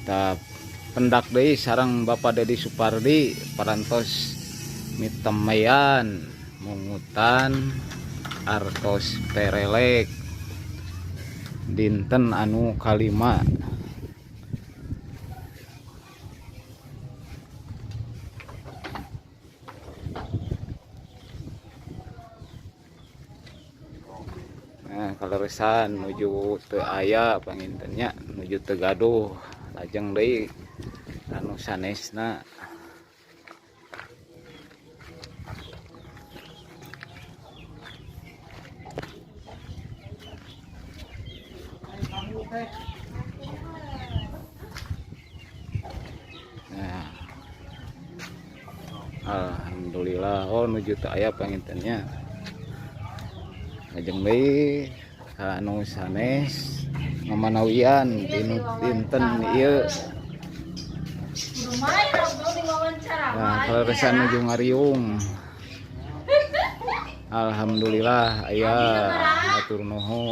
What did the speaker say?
kita pendak deui sareng Bapak Dedi Supardi parantos mitemayan mungutan artos perelek dinten anu kalima. Nah, kaleresan nuju teu aya pangintennya, nuju teu gaduh lajeng deui anu sanesna. Nah, alhamdulillah nuju teu aya pangintennya. Lajeng deui anu sanes ngamanawian dinten ieu. Nah, kaleresan nuju ngariung. Alhamdulillah aya, hatur nuhun.